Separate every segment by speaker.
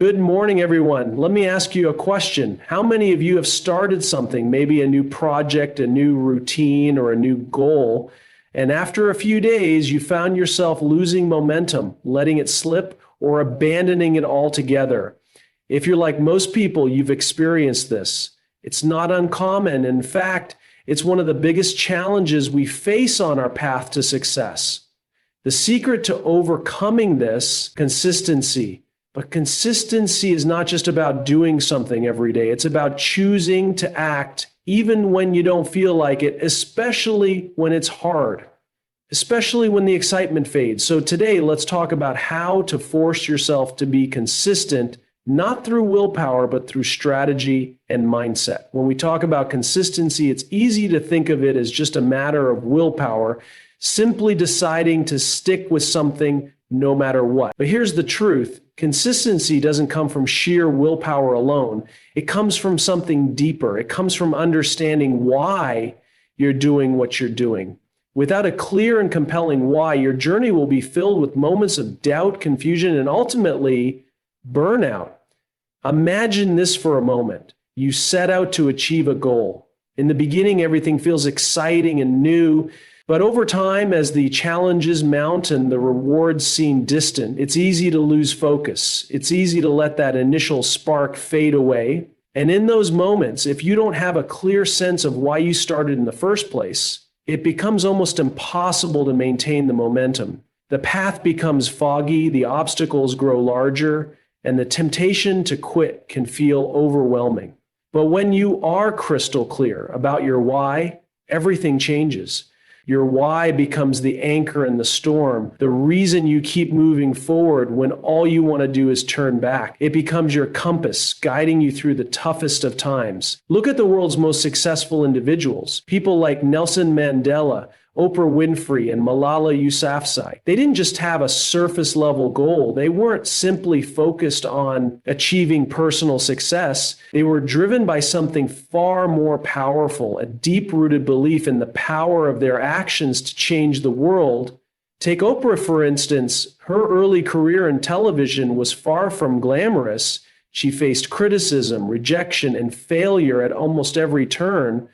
Speaker 1: Good morning, everyone. Let me ask you a question. How many of you have started something, maybe a new project, a new routine, or a new goal, and after a few days, you found yourself losing momentum, letting it slip, or abandoning it altogether? If you're like most people, you've experienced this. It's not uncommon. In fact, it's one of the biggest challenges we face on our path to success. The secret to overcoming this, consistency. But consistency is not just about doing something every day. It's about choosing to act even when you don't feel like it, especially when it's hard, especially when the excitement fades. So today, let's talk about how to force yourself to be consistent, not through willpower, but through strategy and mindset. When we talk about consistency, it's easy to think of it as just a matter of willpower, simply deciding to stick with something no matter what. But here's the truth. Consistency doesn't come from sheer willpower alone. It comes from something deeper. It comes from understanding why you're doing what you're doing. Without a clear and compelling why, your journey will be filled with moments of doubt, confusion, and ultimately burnout. Imagine this for a moment. You set out to achieve a goal. In the beginning, everything feels exciting and new. But over time, as the challenges mount and the rewards seem distant, it's easy to lose focus. It's easy to let that initial spark fade away. And in those moments, if you don't have a clear sense of why you started in the first place, it becomes almost impossible to maintain the momentum. The path becomes foggy, the obstacles grow larger, and the temptation to quit can feel overwhelming. But when you are crystal clear about your why, everything changes. Your why becomes the anchor in the storm, the reason you keep moving forward when all you want to do is turn back. It becomes your compass, guiding you through the toughest of times. Look at the world's most successful individuals, people like Nelson Mandela, Oprah Winfrey, and Malala Yousafzai. They didn't just have a surface level goal. They weren't simply focused on achieving personal success. They were driven by something far more powerful, a deep-rooted belief in the power of their actions to change the world. Take Oprah, for instance. Her early career in television was far from glamorous. She faced criticism, rejection, and failure at almost every turn.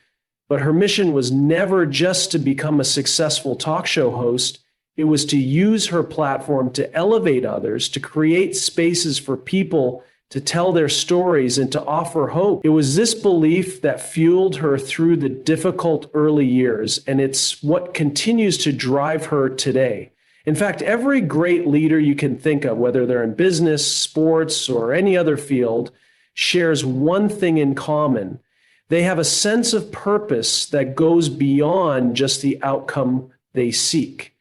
Speaker 1: But her mission was never just to become a successful talk show host. It was to use her platform to elevate others, to create spaces for people to tell their stories and to offer hope. It was this belief that fueled her through the difficult early years, and it's what continues to drive her today. In fact, every great leader you can think of, whether they're in business, sports, or any other field, shares one thing in common. They have a sense of purpose that goes beyond just the outcome they seek.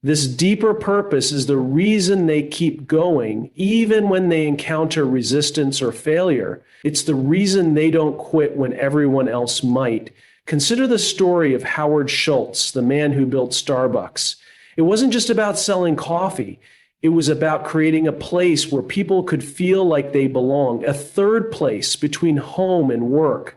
Speaker 1: This deeper purpose is the reason they keep going, even when they encounter resistance or failure. It's the reason they don't quit when everyone else might. Consider the story of Howard Schultz, the man who built Starbucks. It wasn't just about selling coffee. It was about creating a place where people could feel like they belong, a third place between home and work.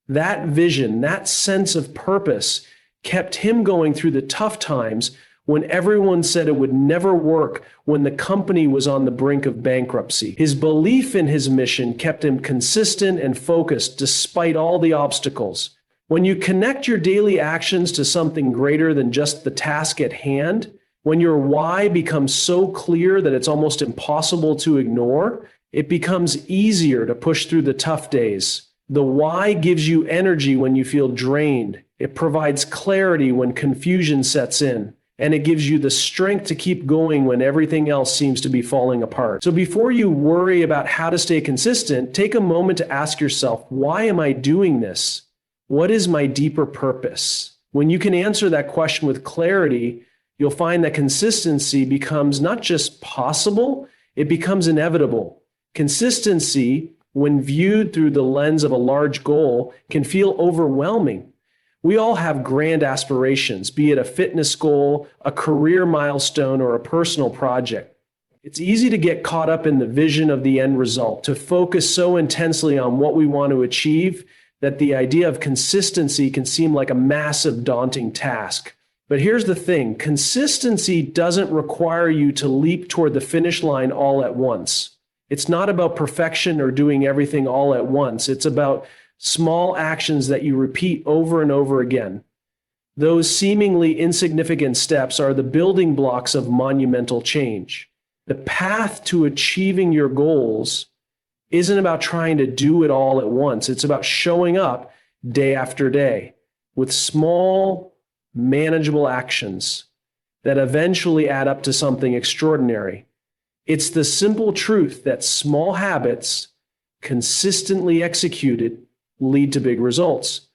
Speaker 1: That vision, that sense of purpose kept him going through the tough times when everyone said it would never work, when the company was on the brink of bankruptcy. His belief in his mission kept him consistent and focused despite all the obstacles. When you connect your daily actions to something greater than just the task at hand, when your why becomes so clear that it's almost impossible to ignore, it becomes easier to push through the tough days. The why gives you energy when you feel drained. It provides clarity when confusion sets in. And it gives you the strength to keep going when everything else seems to be falling apart. So before you worry about how to stay consistent, take a moment to ask yourself, why am I doing this? What is my deeper purpose? When you can answer that question with clarity, you'll find that consistency becomes not just possible, it becomes inevitable. Consistency, when viewed through the lens of a large goal, can feel overwhelming. We all have grand aspirations, be it a fitness goal, a career milestone, or a personal project. It's easy to get caught up in the vision of the end result, to focus so intensely on what we want to achieve that the idea of consistency can seem like a massive, daunting task. But here's the thing, consistency doesn't require you to leap toward the finish line all at once. It's not about perfection or doing everything all at once. It's about small actions that you repeat over and over again. Those seemingly insignificant steps are the building blocks of monumental change. The path to achieving your goals isn't about trying to do it all at once. It's about showing up day after day with small, manageable actions that eventually add up to something extraordinary. It's the simple truth that small habits, consistently executed, lead to big results.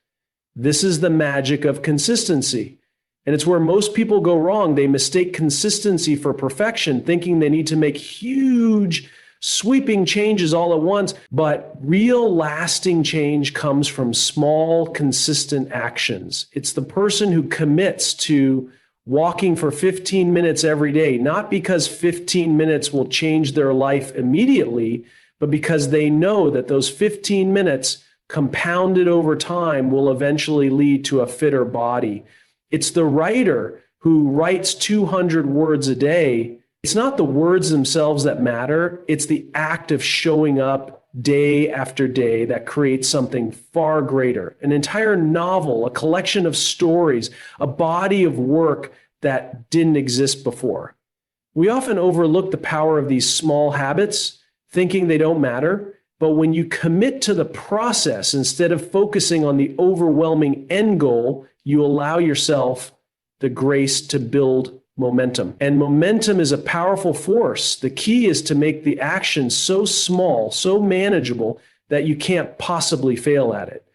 Speaker 1: This is the magic of consistency. And it's where most people go wrong. They mistake consistency for perfection, thinking they need to make huge, sweeping changes all at once. But real lasting change comes from small, consistent actions. It's the person who commits to walking for 15 minutes every day, not because 15 minutes will change their life immediately, but because they know that those 15 minutes compounded over time will eventually lead to a fitter body. It's the writer who writes 200 words a day. It's not the words themselves that matter. It's the act of showing up day after day that creates something far greater. An entire novel, a collection of stories, a body of work that didn't exist before. We often overlook the power of these small habits, thinking they don't matter. But when you commit to the process instead of focusing on the overwhelming end goal, you allow yourself the grace to build momentum. And momentum is a powerful force. The key is to make the action so small, so manageable that you can't possibly fail at it.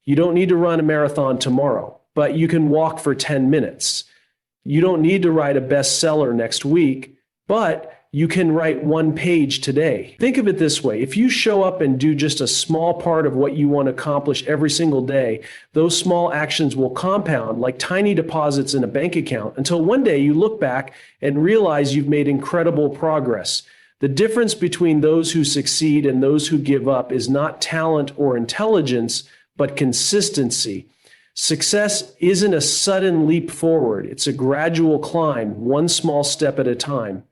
Speaker 1: You don't need to run a marathon tomorrow, but you can walk for 10 minutes. You don't need to write a bestseller next week, but you can write one page today. Think of it this way. If you show up and do just a small part of what you want to accomplish every single day, those small actions will compound like tiny deposits in a bank account until one day you look back and realize you've made incredible progress. The difference between those who succeed and those who give up is not talent or intelligence, but consistency. Success isn't a sudden leap forward. It's a gradual climb, one small step at a time.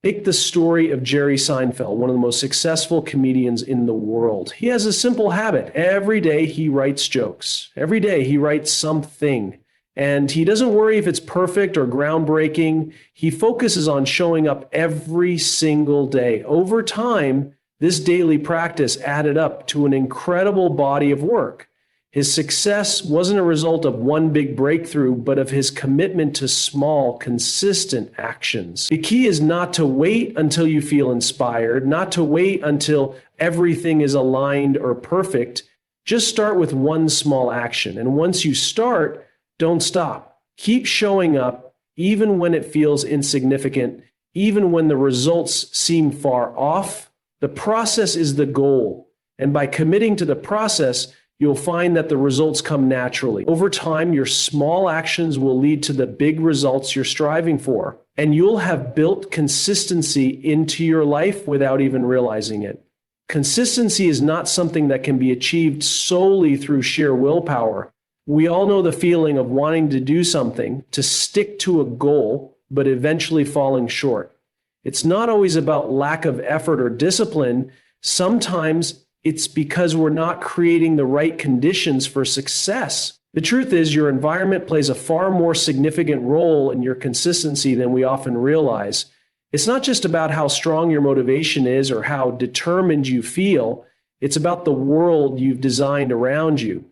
Speaker 1: Take the story of Jerry Seinfeld, one of the most successful comedians in the world. He has a simple habit. Every day he writes jokes. Every day he writes something. And he doesn't worry if it's perfect or groundbreaking. He focuses on showing up every single day. Over time, this daily practice added up to an incredible body of work. His success wasn't a result of one big breakthrough, but of his commitment to small, consistent actions. The key is not to wait until you feel inspired, not to wait until everything is aligned or perfect. Just start with one small action. And once you start, don't stop. Keep showing up, even when it feels insignificant, even when the results seem far off. The process is the goal. And by committing to the process, you'll find that the results come naturally. Over time, your small actions will lead to the big results you're striving for, and you'll have built consistency into your life without even realizing it. Consistency is not something that can be achieved solely through sheer willpower. We all know the feeling of wanting to do something, to stick to a goal, but eventually falling short. It's not always about lack of effort or discipline. Sometimes it's because we're not creating the right conditions for success. The truth is, your environment plays a far more significant role in your consistency than we often realize. It's not just about how strong your motivation is or how determined you feel. It's about the world you've designed around you.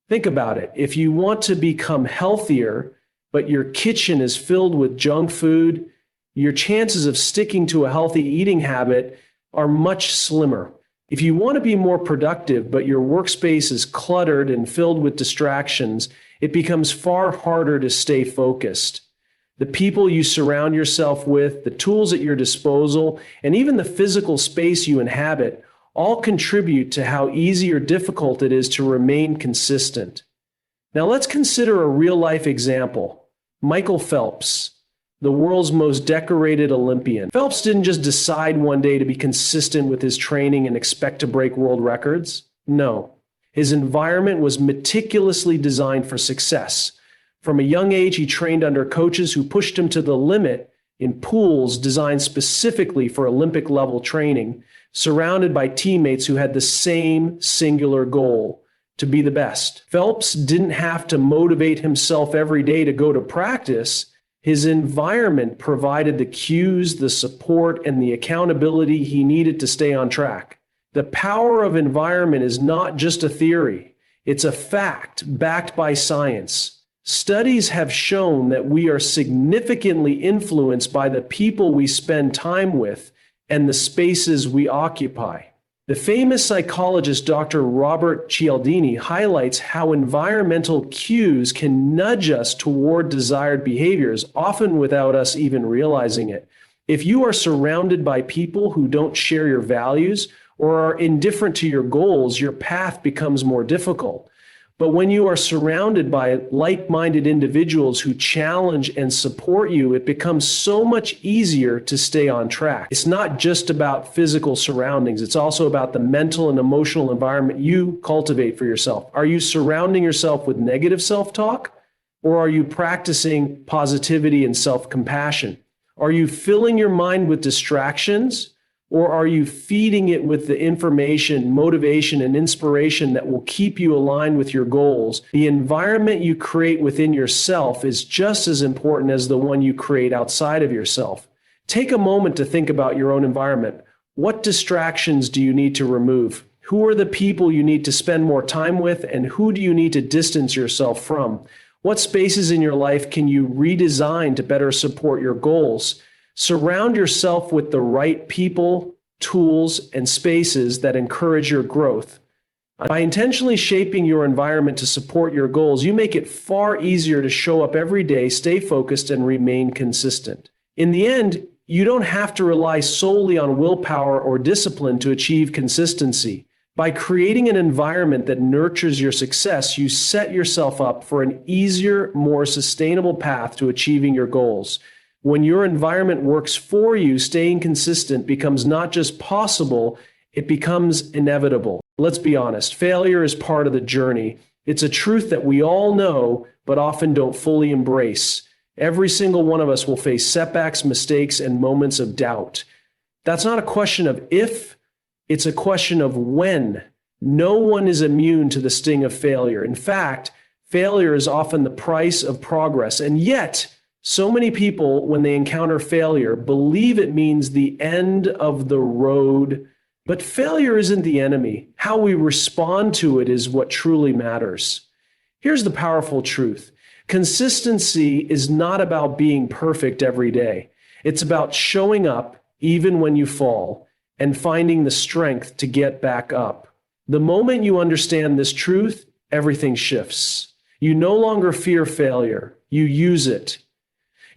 Speaker 1: Think about it. If you want to become healthier, but your kitchen is filled with junk food, your chances of sticking to a healthy eating habit are much slimmer. If you want to be more productive, but your workspace is cluttered and filled with distractions, it becomes far harder to stay focused. The people you surround yourself with, the tools at your disposal, and even the physical space you inhabit all contribute to how easy or difficult it is to remain consistent. Now let's consider a real-life example. Michael Phelps, the world's most decorated Olympian. Phelps didn't just decide one day to be consistent with his training and expect to break world records. No, his environment was meticulously designed for success. From a young age, he trained under coaches who pushed him to the limit in pools designed specifically for Olympic level training, surrounded by teammates who had the same singular goal: to be the best. Phelps didn't have to motivate himself every day to go to practice. His environment provided the cues, the support, and the accountability he needed to stay on track. The power of environment is not just a theory. It's a fact backed by science. Studies have shown that we are significantly influenced by the people we spend time with and the spaces we occupy. The famous psychologist Dr. Robert Cialdini highlights how environmental cues can nudge us toward desired behaviors, often without us even realizing it. If you are surrounded by people who don't share your values or are indifferent to your goals, your path becomes more difficult. But when you are surrounded by like-minded individuals who challenge and support you, it becomes so much easier to stay on track. It's not just about physical surroundings. It's also about the mental and emotional environment you cultivate for yourself. Are you surrounding yourself with negative self-talk, or are you practicing positivity and self-compassion? Are you filling your mind with distractions, or are you feeding it with the information, motivation, and inspiration that will keep you aligned with your goals? The environment you create within yourself is just as important as the one you create outside of yourself. Take a moment to think about your own environment. What distractions do you need to remove? Who are the people you need to spend more time with, and who do you need to distance yourself from? What spaces in your life can you redesign to better support your goals? Surround yourself with the right people, tools, and spaces that encourage your growth. By intentionally shaping your environment to support your goals, you make it far easier to show up every day, stay focused, and remain consistent. In the end, you don't have to rely solely on willpower or discipline to achieve consistency. By creating an environment that nurtures your success, you set yourself up for an easier, more sustainable path to achieving your goals. When your environment works for you, staying consistent becomes not just possible, it becomes inevitable. Let's be honest, failure is part of the journey. It's a truth that we all know, but often don't fully embrace. Every single one of us will face setbacks, mistakes, and moments of doubt. That's not a question of if, it's a question of when. No one is immune to the sting of failure. In fact, failure is often the price of progress, and yet, so many people, when they encounter failure, believe it means the end of the road. But failure isn't the enemy. How we respond to it is what truly matters. Here's the powerful truth. Consistency is not about being perfect every day. It's about showing up even when you fall and finding the strength to get back up. The moment you understand this truth, everything shifts. You no longer fear failure. You use it.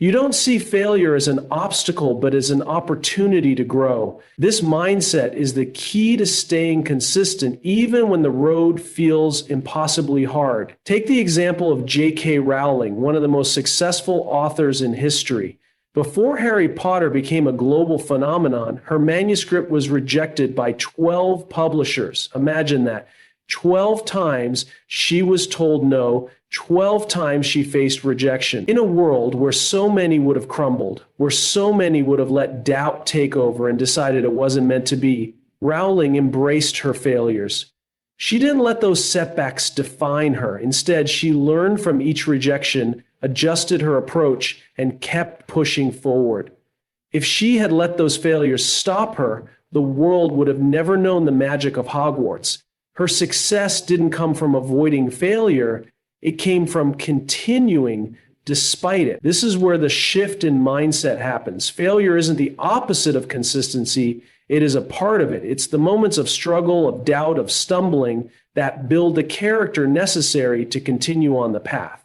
Speaker 1: You don't see failure as an obstacle, but as an opportunity to grow. This mindset is the key to staying consistent, even when the road feels impossibly hard. Take the example of J.K. Rowling, one of the most successful authors in history. Before Harry Potter became a global phenomenon, her manuscript was rejected by 12 publishers. Imagine that. 12 times she was told no. 12 times she faced rejection. In a world where so many would have crumbled, where so many would have let doubt take over and decided it wasn't meant to be, Rowling embraced her failures. She didn't let those setbacks define her. Instead, she learned from each rejection, adjusted her approach, and kept pushing forward. If she had let those failures stop her, the world would have never known the magic of Hogwarts. Her success didn't come from avoiding failure. It came from continuing despite it. This is where the shift in mindset happens. Failure isn't the opposite of consistency. It is a part of it. It's the moments of struggle, of doubt, of stumbling that build the character necessary to continue on the path.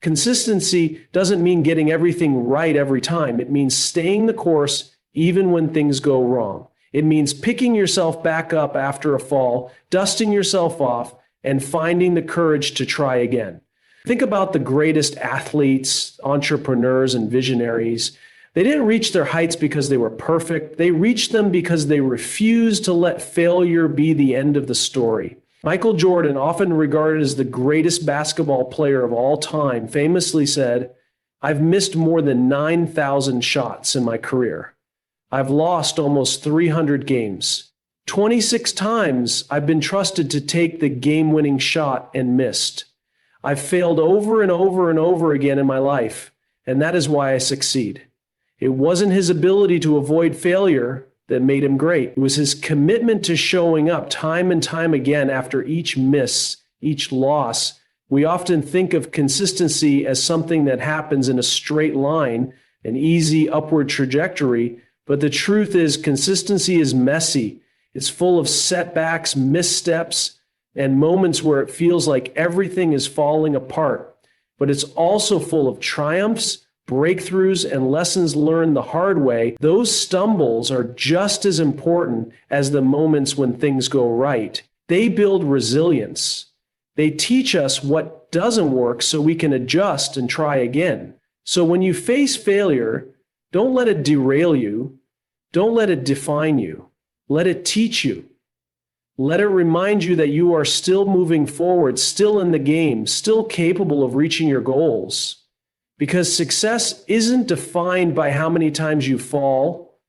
Speaker 1: Consistency doesn't mean getting everything right every time. It means staying the course even when things go wrong. It means picking yourself back up after a fall, dusting yourself off, and finding the courage to try again. Think about the greatest athletes, entrepreneurs, and visionaries. They didn't reach their heights because they were perfect. They reached them because they refused to let failure be the end of the story. Michael Jordan, often regarded as the greatest basketball player of all time, famously said, I've missed more than 9,000 shots in my career. I've lost almost 300 games. 26 times I've been trusted to take the game-winning shot and missed. I've failed over and over and over again in my life, and that is why I succeed. It wasn't his ability to avoid failure that made him great. It was his commitment to showing up time and time again after each miss, each loss. We often think of consistency as something that happens in a straight line, an easy upward trajectory, but the truth is consistency is messy. It's full of setbacks, missteps, and moments where it feels like everything is falling apart. But it's also full of triumphs, breakthroughs, and lessons learned the hard way. Those stumbles are just as important as the moments when things go right. They build resilience. They teach us what doesn't work so we can adjust and try again. So when you face failure, don't let it derail you. Don't let it define you. Let it teach you. Let it remind you that you are still moving forward, still in the game, still capable of reaching your goals. Because success isn't defined by how many times you fall.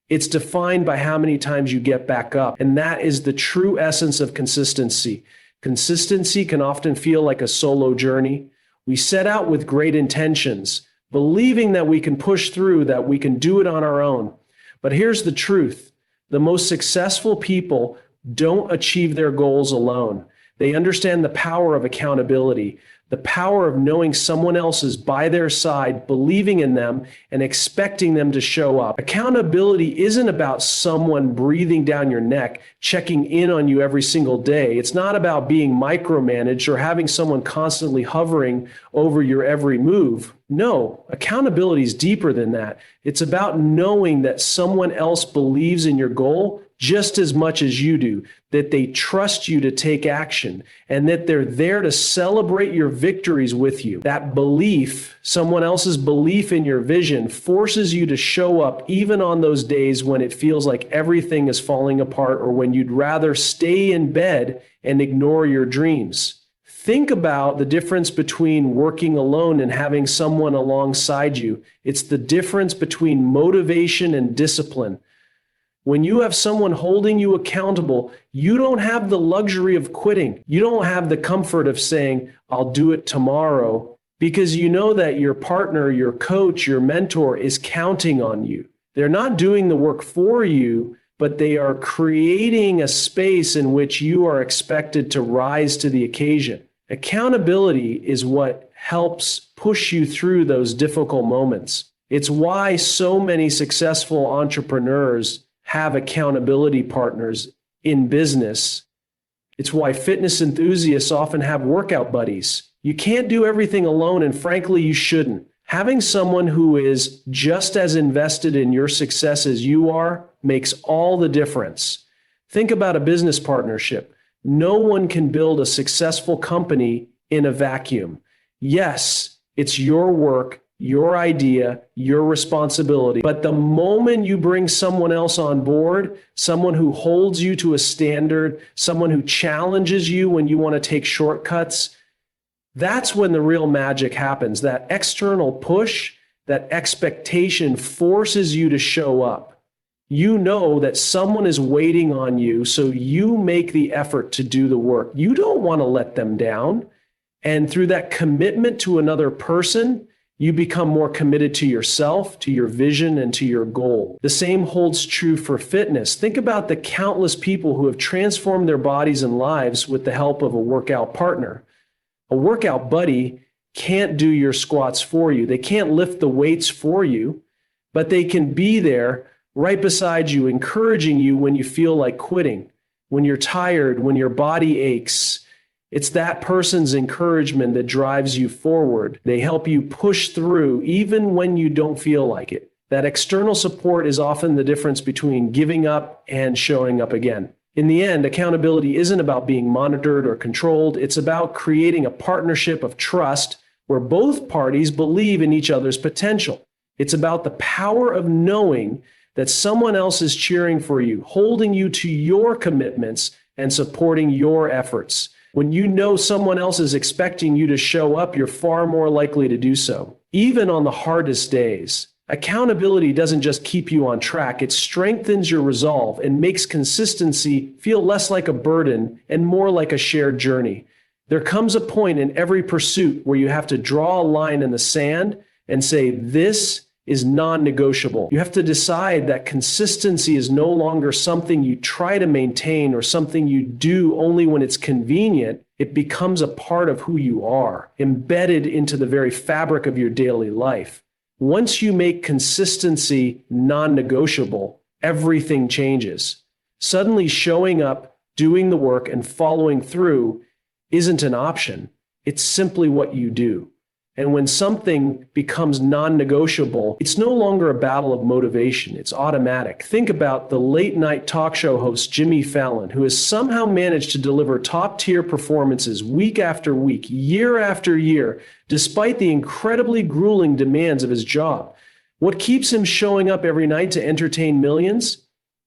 Speaker 1: It's defined by how many times you get back up. And that is the true essence of consistency. Consistency can often feel like a solo journey. We set out with great intentions, believing that we can push through, that we can do it on our own. But here's the truth. The most successful people don't achieve their goals alone. They understand the power of accountability, the power of knowing someone else is by their side, believing in them, and expecting them to show up. Accountability isn't about someone breathing down your neck, checking in on you every single day. It's not about being micromanaged or having someone constantly hovering over your every move. No, accountability is deeper than that. It's about knowing that someone else believes in your goal just as much as you do, that they trust you to take action, and that they're there to celebrate your victories with you. That belief, someone else's belief in your vision, forces you to show up even on those days when it feels like everything is falling apart or when you'd rather stay in bed and ignore your dreams. Think about the difference between working alone and having someone alongside you. It's the difference between motivation and discipline. When you have someone holding you accountable, you don't have the luxury of quitting. You don't have the comfort of saying, I'll do it tomorrow, because you know that your partner, your coach, your mentor is counting on you. They're not doing the work for you, but they are creating a space in which you are expected to rise to the occasion. Accountability is what helps push you through those difficult moments. It's why so many successful entrepreneurs have accountability partners in business. It's why fitness enthusiasts often have workout buddies. You can't do everything alone, and frankly, you shouldn't. Having someone who is just as invested in your success as you are makes all the difference. Think about a business partnership. No one can build a successful company in a vacuum. Yes, it's your work, your idea, your responsibility. But the moment you bring someone else on board, someone who holds you to a standard, someone who challenges you when you want to take shortcuts, that's when the real magic happens. That external push, that expectation forces you to show up. You know that someone is waiting on you, so you make the effort to do the work. You don't want to let them down. And through that commitment to another person, you become more committed to yourself, to your vision, and to your goal. The same holds true for fitness. Think about the countless people who have transformed their bodies and lives with the help of a workout partner. A workout buddy can't do your squats for you. They can't lift the weights for you, but they can be there right beside you, encouraging you when you feel like quitting, when you're tired, when your body aches. It's that person's encouragement that drives you forward. They help you push through even when you don't feel like it. That external support is often the difference between giving up and showing up again. In the end, accountability isn't about being monitored or controlled. It's about creating a partnership of trust where both parties believe in each other's potential. It's about the power of knowing that someone else is cheering for you, holding you to your commitments, and supporting your efforts. When you know someone else is expecting you to show up, you're far more likely to do so. even on the hardest days. Accountability doesn't just keep you on track, it strengthens your resolve and makes consistency feel less like a burden and more like a shared journey. There comes a point in every pursuit where you have to draw a line in the sand and say, this is non-negotiable. You have to decide that consistency is no longer something you try to maintain or something you do only when it's convenient. It becomes a part of who you are, embedded into the very fabric of your daily life. Once you make consistency non-negotiable, everything changes. Suddenly showing up, doing the work, and following through isn't an option. It's simply what you do. And when something becomes non-negotiable, it's no longer a battle of motivation. It's automatic. Think about the late-night talk show host Jimmy Fallon, who has somehow managed to deliver top-tier performances week after week, year after year, despite the incredibly grueling demands of his job. What keeps him showing up every night to entertain millions?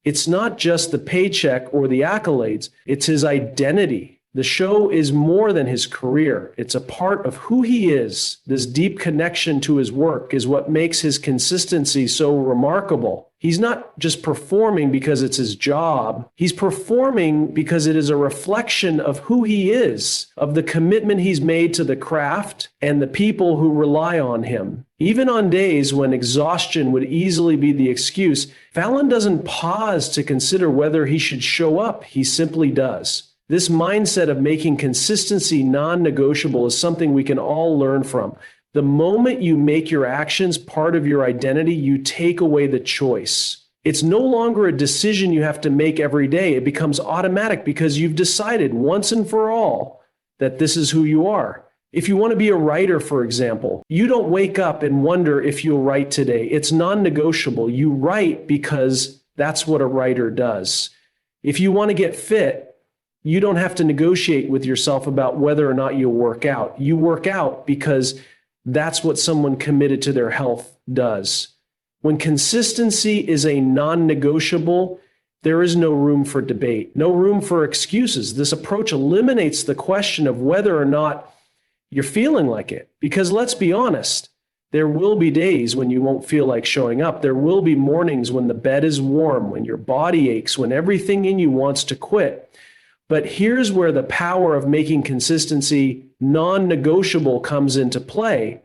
Speaker 1: It's not just the paycheck or the accolades. It's his identity. The show is more than his career. It's a part of who he is. This deep connection to his work is what makes his consistency so remarkable. He's not just performing because it's his job. He's performing because it is a reflection of who he is, of the commitment he's made to the craft and the people who rely on him. Even on days when exhaustion would easily be the excuse, Fallon doesn't pause to consider whether he should show up. He simply does. This mindset of making consistency non-negotiable is something we can all learn from. The moment you make your actions part of your identity, you take away the choice. It's no longer a decision you have to make every day. It becomes automatic because you've decided once and for all that this is who you are. If you want to be a writer, for example, you don't wake up and wonder if you'll write today. It's non-negotiable. You write because that's what a writer does. If you want to get fit, you don't have to negotiate with yourself about whether or not you'll work out. You work out because that's what someone committed to their health does. When consistency is a non-negotiable, there is no room for debate, no room for excuses. This approach eliminates the question of whether or not you're feeling like it. Because let's be honest, there will be days when you won't feel like showing up. There will be mornings when the bed is warm, when your body aches, when everything in you wants to quit. But here's where the power of making consistency non-negotiable comes into play.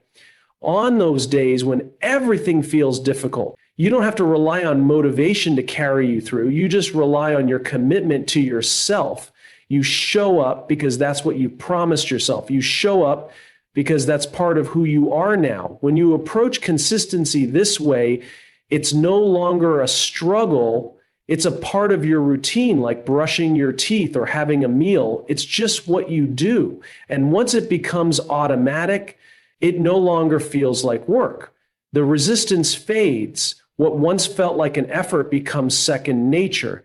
Speaker 1: On those days when everything feels difficult, you don't have to rely on motivation to carry you through. You just rely on your commitment to yourself. You show up because that's what you promised yourself. You show up because that's part of who you are now. When you approach consistency this way, it's no longer a struggle. It's a part of your routine, like brushing your teeth or having a meal. It's just what you do. And once it becomes automatic, it no longer feels like work. The resistance fades. What once felt like an effort becomes second nature.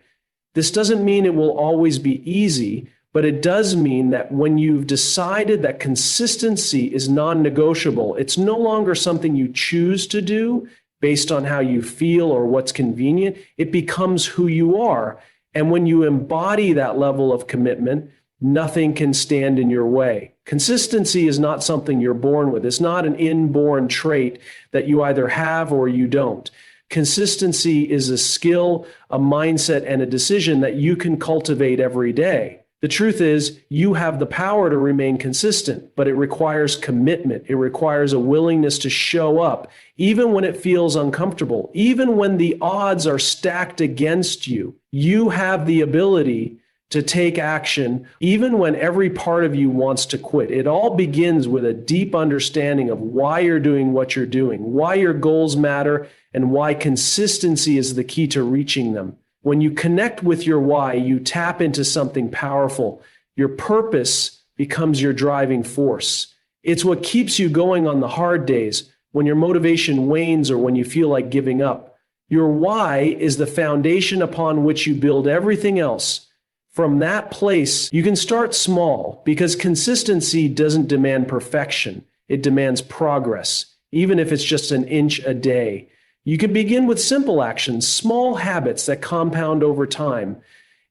Speaker 1: This doesn't mean it will always be easy, but it does mean that when you've decided that consistency is non-negotiable, it's no longer something you choose to do based on how you feel or what's convenient. It becomes who you are. And when you embody that level of commitment, nothing can stand in your way. Consistency is not something you're born with. It's not an inborn trait that you either have or you don't. Consistency is a skill, a mindset, and a decision that you can cultivate every day. The truth is, you have the power to remain consistent, but it requires commitment. It requires a willingness to show up, even when it feels uncomfortable, even when the odds are stacked against you. You have the ability to take action, even when every part of you wants to quit. It all begins with a deep understanding of why you're doing what you're doing, why your goals matter, and why consistency is the key to reaching them. When you connect with your why, you tap into something powerful. Your purpose becomes your driving force. It's what keeps you going on the hard days, when your motivation wanes or when you feel like giving up. Your why is the foundation upon which you build everything else. From that place, you can start small because consistency doesn't demand perfection. It demands progress, even if it's just an inch a day. You can begin with simple actions, small habits that compound over time.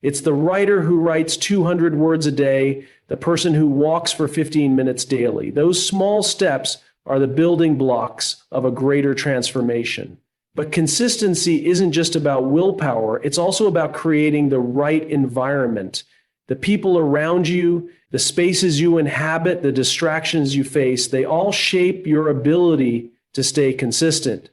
Speaker 1: It's the writer who writes 200 words a day, the person who walks for 15 minutes daily. Those small steps are the building blocks of a greater transformation. But consistency isn't just about willpower, it's also about creating the right environment. The people around you, the spaces you inhabit, the distractions you face, they all shape your ability to stay consistent.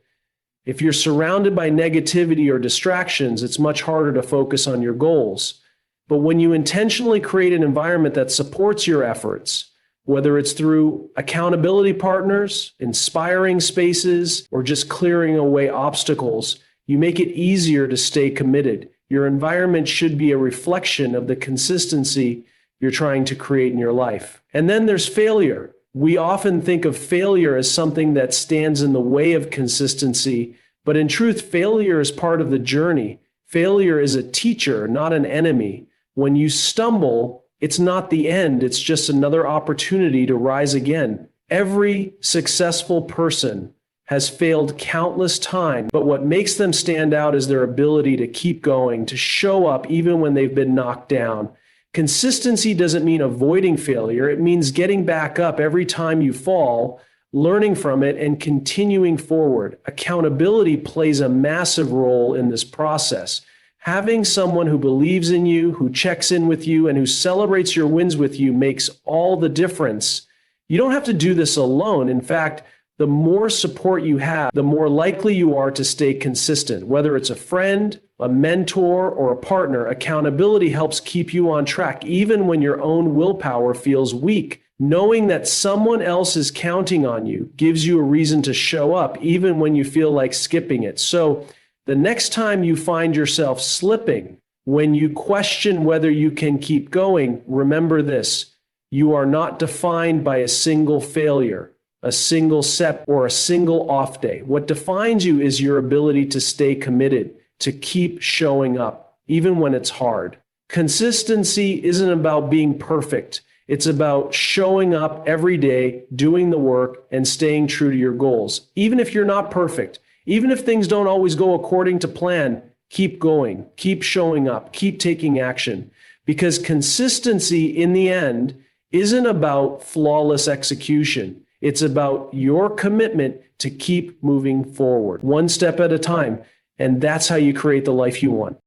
Speaker 1: If you're surrounded by negativity or distractions, it's much harder to focus on your goals. But when you intentionally create an environment that supports your efforts, whether it's through accountability partners, inspiring spaces, or just clearing away obstacles, you make it easier to stay committed. Your environment should be a reflection of the consistency you're trying to create in your life. And then there's failure. We often think of failure as something that stands in the way of consistency, but in truth, failure is part of the journey. Failure is a teacher, not an enemy. When you stumble, it's not the end, it's just another opportunity to rise again. Every successful person has failed countless times, but what makes them stand out is their ability to keep going, to show up even when they've been knocked down. Consistency doesn't mean avoiding failure, it means getting back up every time you fall, learning from it, and continuing forward. Accountability plays a massive role in this process. Having someone who believes in you, who checks in with you, and who celebrates your wins with you makes all the difference. You don't have to do this alone. In fact, the more support you have, the more likely you are to stay consistent. Whether it's a friend, a mentor, or a partner, accountability helps keep you on track, even when your own willpower feels weak. Knowing that someone else is counting on you gives you a reason to show up, even when you feel like skipping it. So, the next time you find yourself slipping, when you question whether you can keep going, remember this: you are not defined by a single failure, a single set, or a single off day. What defines you is your ability to stay committed, to keep showing up, even when it's hard. Consistency isn't about being perfect. It's about showing up every day, doing the work, and staying true to your goals. Even if you're not perfect, even if things don't always go according to plan, keep going, keep showing up, keep taking action. Because consistency, in the end, isn't about flawless execution. It's about your commitment to keep moving forward, one step at a time. And that's how you create the life you want.